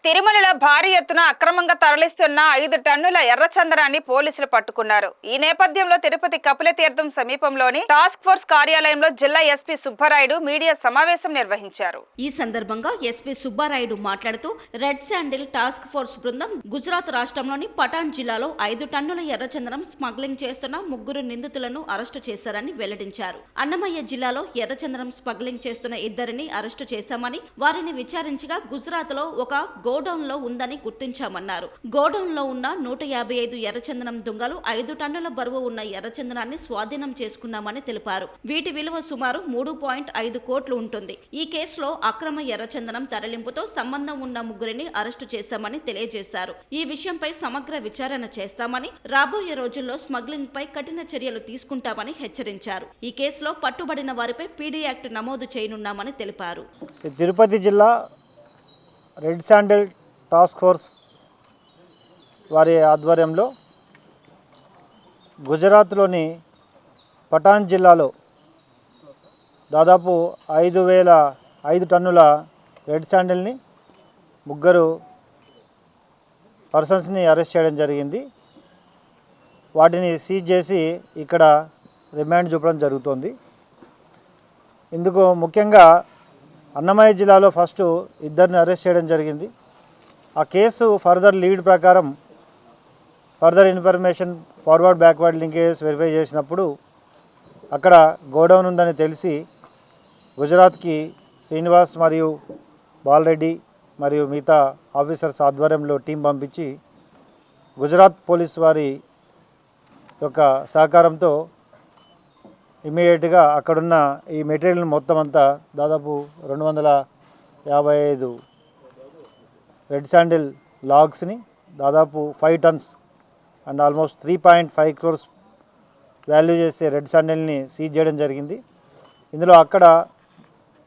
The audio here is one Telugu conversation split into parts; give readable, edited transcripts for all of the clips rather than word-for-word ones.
తిరుమలలో భారీ ఎత్తున అక్రమంగా తరలిస్తున్న 5 టన్నుల ఎర్రచందనాన్ని పోలీసులు పట్టుకున్నారు. ఈ నేపథ్యంలో తిరుపతి కపిలతీర్థం సమీపంలోని టాస్క్ ఫోర్స్ కార్యాలయంలో జిల్లా ఎస్పీ సుబ్బారాయుడు మీడియా సమావేశం నిర్వహించారు. ఈ సందర్భంగా ఎస్పీ సుబ్బారాయుడు మాట్లాడుతూ రెడ్ శాండిల్ టాస్క్ ఫోర్స్ బృందం గుజరాత్ రాష్ట్రంలోని పటాన్ జిల్లాలో 5 టన్నుల ఎర్రచందనం స్మగ్లింగ్ చేస్తున్న 3 నిందితులను అరెస్టు చేశారని వెల్లడించారు. అన్నమయ్య జిల్లాలో ఎర్రచందనం స్మగ్లింగ్ చేస్తున్న 2 అరెస్టు చేశామని, వారిని విచారించగా గుజరాత్ లో ఒక గోడౌన్ లో ఉందని గుర్తించామన్నారు. గోడౌన్ లో ఉన్న 155 ఎర్రచందనం దుంగలు 5 టన్నుల బరువు ఉన్న ఎర్రచందనాన్ని స్వాధీనం చేసుకున్నామని తెలిపారు. వీటి విలువ సుమారు 3.5 కోట్లు ఉంటుంది. ఈ కేసులో అక్రమ ఎర్రచందనం తరలింపుతో సంబంధం ఉన్న 3 అరెస్టు చేశామని తెలియజేశారు. ఈ విషయంపై సమగ్ర విచారణ చేస్తామని, రాబోయే రోజుల్లో స్మగ్లింగ్ పై కఠిన చర్యలు తీసుకుంటామని హెచ్చరించారు. ఈ కేసులో పట్టుబడిన వారిపై పీడీ యాక్ట్ నమోదు చేయనున్నామని తెలిపారు. తిరుపతి జిల్లా రెడ్ శాండిల్ టాస్క్ ఫోర్స్ వారి ఆధ్వర్యంలో గుజరాత్లోని పటాన్ జిల్లాలో దాదాపు 5 టన్నుల రెడ్ శాండిల్ని 3 పర్సన్స్ని అరెస్ట్ చేయడం జరిగింది. వాటిని సీజ్ చేసి ఇక్కడ రిమాండ్ చూపడం జరుగుతోంది. ఇందుకు ముఖ్యంగా అన్నమయ్య జిల్లాలో ఫస్ట్ 2 అరెస్ట్ చేయడం జరిగింది. ఆ కేసు ఫర్దర్ లీడ్ ప్రకారం further information forward backward linkages verify చేసినప్పుడు అక్కడ గోడౌన్ ఉందని తెలిసి గుజరాత్కి శ్రీనివాస్ మరియు బాలరెడ్డి మరియు మిగతా ఆఫీసర్స్ ఆధ్వర్యంలో టీం పంపించి గుజరాత్ పోలీస్ వారి యొక్క సహకారంతో ఇమీడియట్గా అక్కడున్న ఈ మెటీరియల్ మొత్తం అంతా దాదాపు 255 రెడ్ శాండిల్ లాగ్స్ని దాదాపు 5 tons and almost 3.5 crores value చేసే రెడ్ శాండిల్ని సీజ్ చేయడం జరిగింది. ఇందులో అక్కడ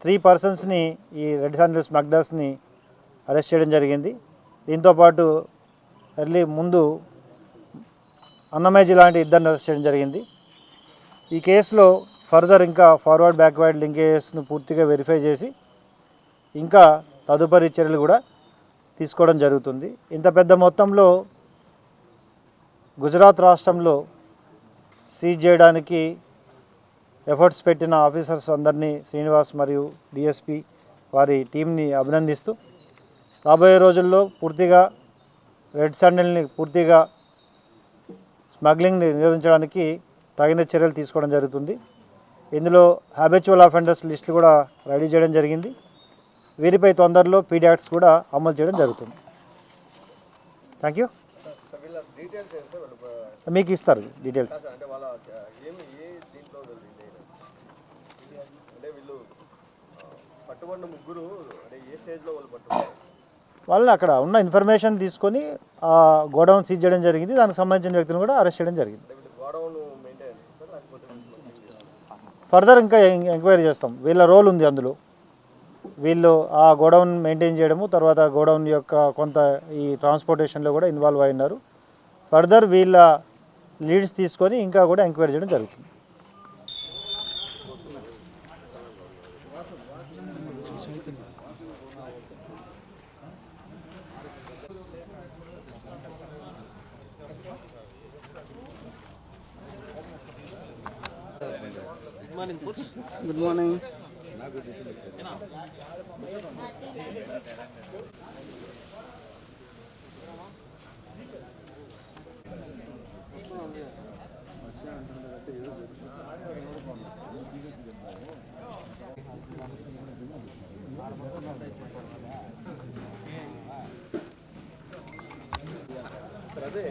3 పర్సన్స్ని ఈ రెడ్ శాండిల్ స్మగ్లర్స్ని అరెస్ట్ చేయడం జరిగింది. దీంతోపాటు ముందు అన్నమయ్య జిల్లా లాంటి 2 అరెస్ట్ చేయడం జరిగింది. ఈ కేసులో ఫర్దర్ ఇంకా ఫార్వర్డ్ బ్యాక్వర్డ్ లింకేజెస్ను పూర్తిగా వెరిఫై చేసి ఇంకా తదుపరి చర్యలు కూడా తీసుకోవడం జరుగుతుంది. ఇంత పెద్ద మొత్తంలో గుజరాత్ రాష్ట్రంలో సీజ్ చేయడానికి ఎఫర్ట్స్ పెట్టిన ఆఫీసర్స్ అందరినీ శ్రీనివాస్ మరియు డిఎస్పి వారి టీంని అభినందిస్తూ రాబోయే రోజుల్లో పూర్తిగా రెడ్ శాండిల్ని పూర్తిగా స్మగ్లింగ్ని నిరోధించడానికి తగిన చర్యలు తీసుకోవడం జరుగుతుంది. ఇందులో హ్యాబిచువల్ అఫెండర్స్ లిస్టులు కూడా రెడీ చేయడం జరిగింది. వీరిపై తొందరలో పీడీ యాక్ట్స్ కూడా అమలు చేయడం జరుగుతుంది. Thank you. మీకు ఇస్తారు డీటెయిల్స్. వాళ్ళని అక్కడ ఉన్న ఇన్ఫర్మేషన్ తీసుకొని గోడౌన్ సీజ్ చేయడం జరిగింది. దానికి సంబంధించిన వ్యక్తులను కూడా అరెస్ట్ చేయడం జరిగింది. ఫర్దర్ ఇంకా ఎంక్వైరీ చేస్తాం. వీళ్ళ రోల్ ఉంది అందులో. వీళ్ళు ఆ గోడౌన్ మెయింటైన్ చేయడము, తర్వాత గోడౌన్ యొక్క కొంత ఈ ట్రాన్స్పోర్టేషన్లో కూడా ఇన్వాల్వ్ అయినారు. ఫర్దర్ వీళ్ళ లీడ్స్ తీసుకొని ఇంకా కూడా ఎంక్వైరీ చేయడం జరుగుతుంది. Good morning. అదే